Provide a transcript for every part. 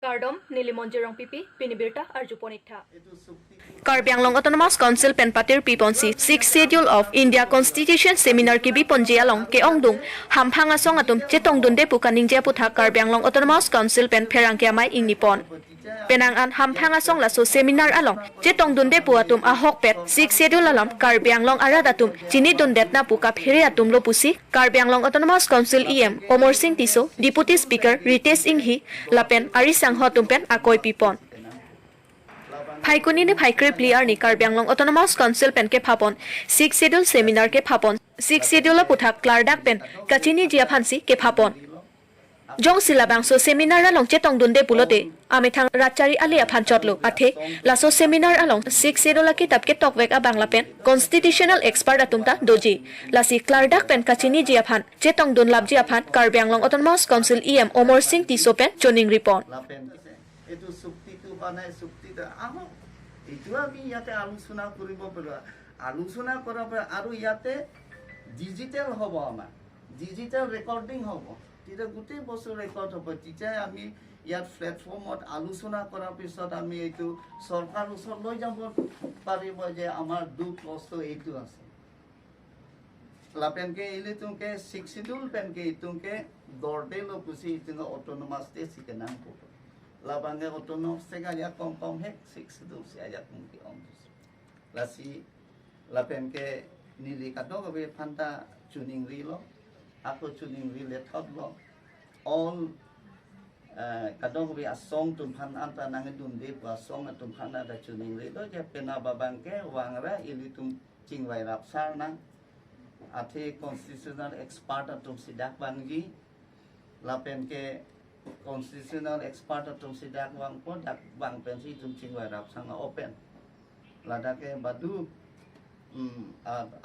Kardom Nilimonjerong Pipi Pinibirta Arjuponitha Karbi Anglong Autonomous Council Penpatir Piponsi 6th Schedule of India Constitution Seminar Kibi Ponjialong Ke Ongdung Hampanga Song Atum Chetong Dunde Pukaningja Putha Karbi Anglong Autonomous Council Pen Perangkiamai Ing Nipon Penangan Hampanga Song Laso Seminar Along Chetong Dunde Puatum Ahok Pet 6th Schedule Alam Karbi Anglong Aradatum Chini Dundetna Puka Phiri Atum Lo Pusi Karbi Anglong Autonomous Council EM Omor Singh Tiso Deputy Speaker Ritesh Inghi Lapen Arisang Hotumpen Akoi Pipon Phaikuni ni Phaikri Pliar ni Karbi Anglong Autonomous Council Pen ke Phapon 6th Schedule Seminar ke Phapon 6th Schedule Puthak Clardak Pen Kachini Jiaphansi ke Phapon Jong Silabang so seminar along Chetong Dunde Pulote Amethang Rachari Alia Phanchotlo Athe Laso seminar along 6th Schedule Kitab ke Tokwek Abangla Pen Constitutional Expert Atumta Doji Lasi Clardak Pen Kachini Jiaphan Chetong Dun Lab Jiaphan Karbi Anglong Autonomous Council EM Omor Singh Tiso Pen Choning Ripon itu suktiটো মানে সuktiটো আহো এইটো আমি ইয়াতে আলোচনা কৰিব পাৰো আলোচনা কৰাৰ পৰা আৰু ইয়াতে ডিজিটাল হ'ব আমাৰ ডিজিটাল ৰেকৰ্ডিং হ'ব তেতিয়া গোটেই বস্তু ৰেকৰ্ড হ'ব তেতিয়া আমি ইয়াত প্লেটফৰ্মত আলোচনা কৰাৰ পিছত আমি এইটো চৰকাৰ ওচৰত লৈ যাব পাৰিব যে আমাৰ দুখ কষ্ট এইটো আছে লাপেনকে ইলে তুমকে 6 শিডিউল পেনকে তুমকে দৰদে লো পুছি ইতনা অটোনমাস তে সিকেনাম কো Labangnya otonom segala kom hek 6 schedule se ayat mungkin ontus lasi lapen ke nili kado ke phanta tuning rilo aku tuning rile thot lo all kado ke asong tum phan anta nang dun de pa song tum phan ada tuning rilo je pena babang ke wangra ili tum chingwai rap sar nang athe constitutional expert tum sidak bangi lapen ke constitutional expert atum sidak wang po dak bang pensi tum chingwai rap sanga open ladake badu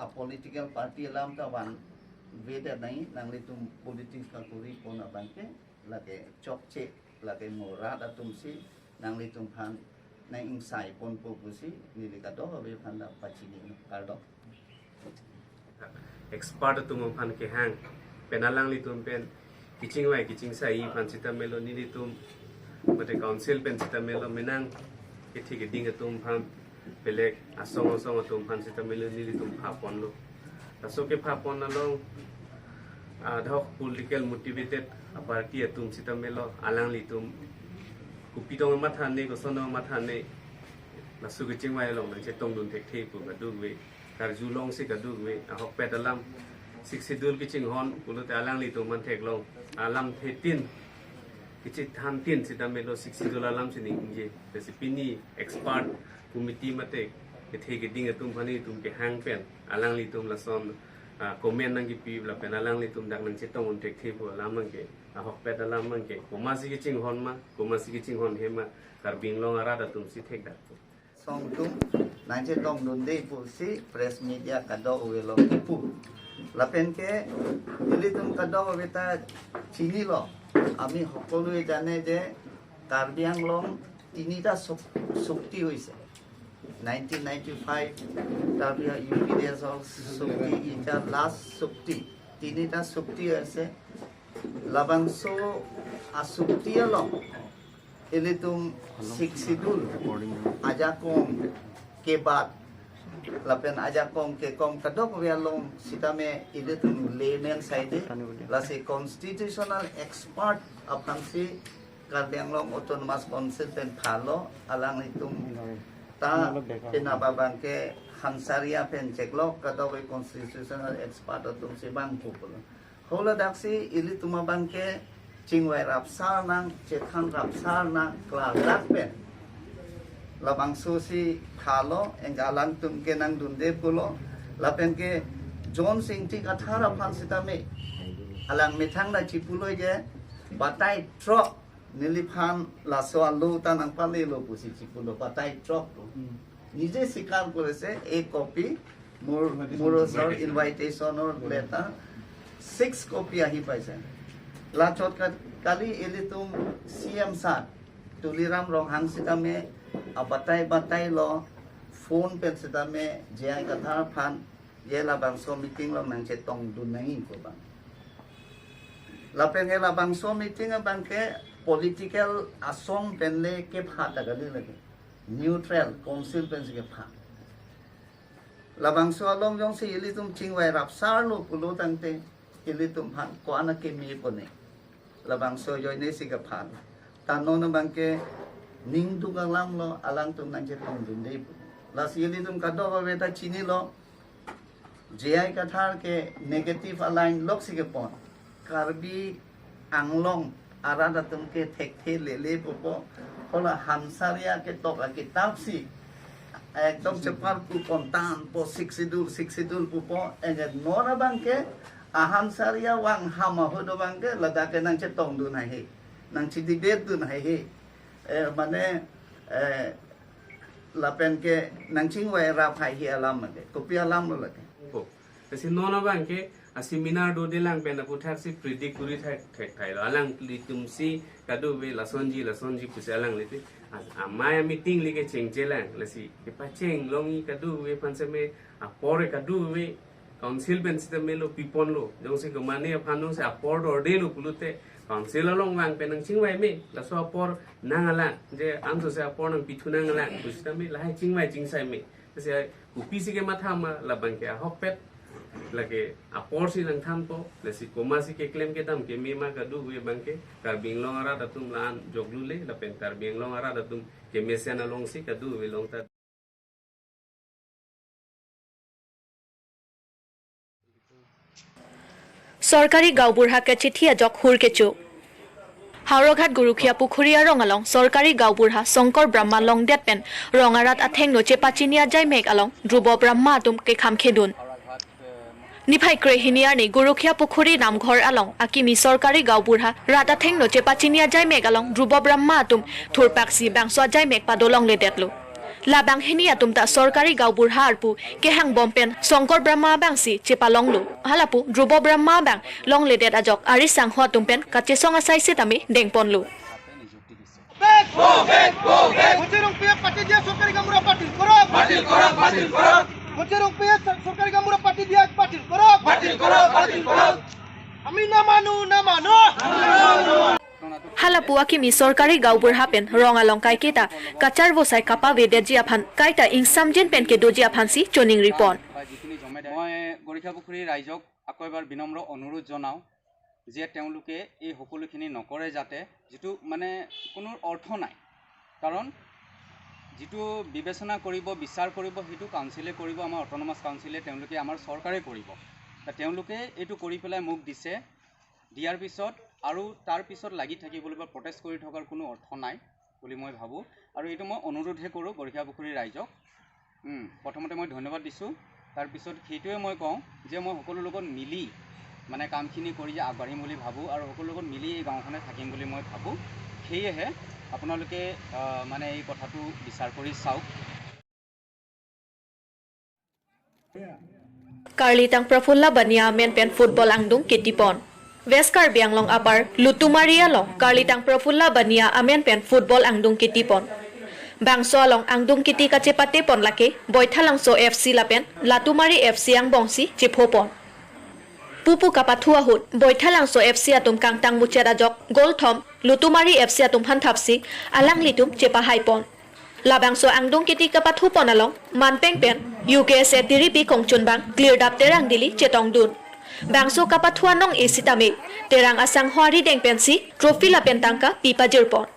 a political party lam ta wan veda nai nangli tum politics ka kuri pona bangke lage chokche lage morad atum si nangli tum phan nai insai pon po pusi nili ka do hobe phan da pachini kardo expert atum phan ke hang penalang li tum pen Kicing wai kicing sai pan sita melo ni tum mate council pen sita melo menang kithi ke ding tum phan pelek asong tum phan sita melo ni tum phapon lo aso ke phapon along adhok political motivated party tum sita melo alang li tum kupitong mathan ne ko sono mathan ne nasu kicing wai long nang che tong dun thek thei pu ga du we kar julong se ga du we ahok pedalam 6 schedule কিচিং হন পুলতে আলাং লি তো মান থেক লং আলাম থেতিন কিচি থান তিন সিতা মেলো 6 schedule আলাম সিনি ইংজে তেসি পিনি এক্সপার্ট কমিটি মতে কে থেকে দিং তুম ফানি তুম কে হ্যাং পেন আলাং লি তুম লাসন কমেন্ট নাঙ্গি পি লা পেন আলাং লি তুম ডাক নাং চেতং উন থেক থে আলাম মাংকে হক পেট আলাম মাংকে কোমাসি কিচিং হন মা কোমাসি কিচিং হন হেমা কারবিং লং আরা দা তুম সি থেক দা song tum nang che tong dun de pu si press media kado we lo pu lapen ke ili tum kado beta chini lo ami hokolue jane je Karbi Anglong tinita shokti hoise 1995 tabia UPDS shokti ita last shokti tinita shokti ase labangso asukti lo ili tum 6 schedule ajakong ke bat lapen ajakong ke kom kadok wialong sitame ili tum layman side lasi constitutional expert apangsi Karbi Anglong Autonomous Council pen phalo alang itum ta pinababang ke hansaria pen cheklok kadok constitutional expert atum si bang pupul hola daksi ili tumabang ke chingwai rap sar nang chekhang rap sar na clardak pen labang susi khalo engalang tum ke nang dunde pulo lapen ke John Singh ti kathara phan sitame alang mithang na chipuloi je batai truck nili phan laso alu tanang pale lo pusi chipulo batai truck nije sikar koreche a copy murosor invitation or letter 6 copy ahi paise la chot kali eli tum CM sat tuliram rohang sitame batai lo phone pen sitame jai katha phan ye la bang so meeting lo nang che tong dun nai ko bang la pen la bang so meeting bang ke political asong penle ke phat dagali lage neutral council pen ke phat labang so along jong si ili tum chingwai rap sar lo pulo tangte ili tum phat ko ana ke mi pone labang so joy ne si ke phat tano na bangke ning du galam lo alang tum nang je tong dun dei la si ili tum kado ba beta chini lo jai kathar ke negative align lok si ke pon Karbi Anglong arada tum ke thek the le popo kola hamsaria ke tok a kitab si ekdom cepar pu kontan po 6 sidul popo enget nora bangke aham saria wang hama hodo bangke lada ke nang cetong du nai he nang ci dibet du nai he mane lapen ke nang ching wai ra phai hi alam ke kopi alam lo lake kasi nona bangke seminar do delang pena putar si predict kuri thai lo alang litum si kadu we lasonji pusi alang liti amaya meeting like chengjelang lasi ke pacheng longi kadu we pansame apore kadu we council pen sita melo pipon lo jong se gamane aphanong se apor orde lo kulute council long wang penang chingwai me laso apor nangala je amso se apor nang pichu nangala pusita me lahai chingwai chingsai me se upi si ke matha ma labang ke hokpet lagi apor si lang thampo lesi koma si ke claim ke dam ke mema kadu we bangke Karbi Anglong ara datum lan joglule lapen Karbi Anglong ara datum ke mesiana long si kadu we long ta সরকারি গাঁওবুঢ়াকে চিঠি এজক হুৰকেচু হাওৰঘাট গুৰুখীয়া পুখুৰীয়া ৰঙালং সৰকাৰি গাঁওবুঢ়া শংকৰ ব্ৰহ্মা লং দেতপেন ৰঙাৰাত আথেং নচে পাচিনিয়া যাই মেঘ আলং ধ্ৰুৱ ব্ৰহ্মা আতুম কে খামখেদুন নিফাই ক্ৰেহিনিয়াৰ নি গুৰুখীয়া পুখুৰী নামঘৰ আলং আকিমি সৰকাৰি গাঁওবুঢ়া ৰাত আথেং নচে পাচিনিয়া যাই মেঘ আলং ধ্ৰুৱ ব্ৰহ্মা আতুম থুৰপাকসি বাংছোৱা যাই মেঘ পাদলং লেদেতলো labang hini atum ta sorkari gaubur harpu ke hang bompen songkor brahma bangsi chepalonglu halapu drubo brahma bang long ledet ajok ari sang ho tumpen kache songa sai se tami dengponlu Mocerong pihak parti dia sorkari gamura patil korok Mocerong pihak sorkari gamura parti dia patil korok Ami namanu halapu akimi sorkari gaubur hapen rongalong kai kita kachar bosai kapa vede ji aphan kaita ingsam jen pen ke doji aphan si choning ripon মই গৰিখা পুখুৰী ৰাইজক আকৌ এবাৰ বিনম্ৰ অনুৰোধ জনাওঁ যে তেওঁলোকে এই সকলোখিনি নকৰে যাতে যেটো মানে কোনো অৰ্থ নাই কাৰণ যেটো বিবেচনা কৰিব বিচাৰ কৰিব হেতু কাউন্সিলে কৰিব আমাৰ অটোনমাস কাউন্সিলে তেওঁলোকে আমাৰ চৰকাৰে কৰিব তেওঁলোকে এটো কৰি পেলাই মুখ দিছে দিয়াৰ পিছত আৰু তাৰ পিছত লাগি থাকিবলৈ বা প্ৰটেষ্ট কৰি থকাৰ কোনো অৰ্থ নাই বুলি মই ভাবো আৰু এটো মই অনুৰোধহে কৰো গৰিখা পুখুৰী ৰাইজক প্ৰথমতে মই ধন্যবাদ দিছো তাৰ পিছত হেতুৱে মই কওঁ যে মই সকলো লগত মিলি মানে কামখিনি কৰি আগবাঢ়িম বুলি ভাবো আৰু সকলো লগত মিলি এই গাঁওখনে থাকিম বুলি মই ভাবো হেয়েহে আপোনালোকে মানে এই কথাটো বিচাৰ কৰি চাওক Karlitang Prafulla Bania menpen football angdung kitipon West Karbi Anglong apar Lutumaria long Karlitang Prafulla Bania amenpen football angdung kitipon Bangso along angdung kiti kacepate pon lake Boithalang so FC lapen Latumari FC ang bongsi chiphopon Pupu kapathua hut Boithalang so FC atum kangtang muchera jok Golthom Lutumari FC atum hanthapsi alang litum chepahaipon Labangso angdung kiti kapathu ponalong manpeng pen UKSA tiripi kongchunbang clear dap terang dili chetong dun Bangso kapathua nong esitame terang asang hwari deng pensi trophy la pentangka pipa jirpon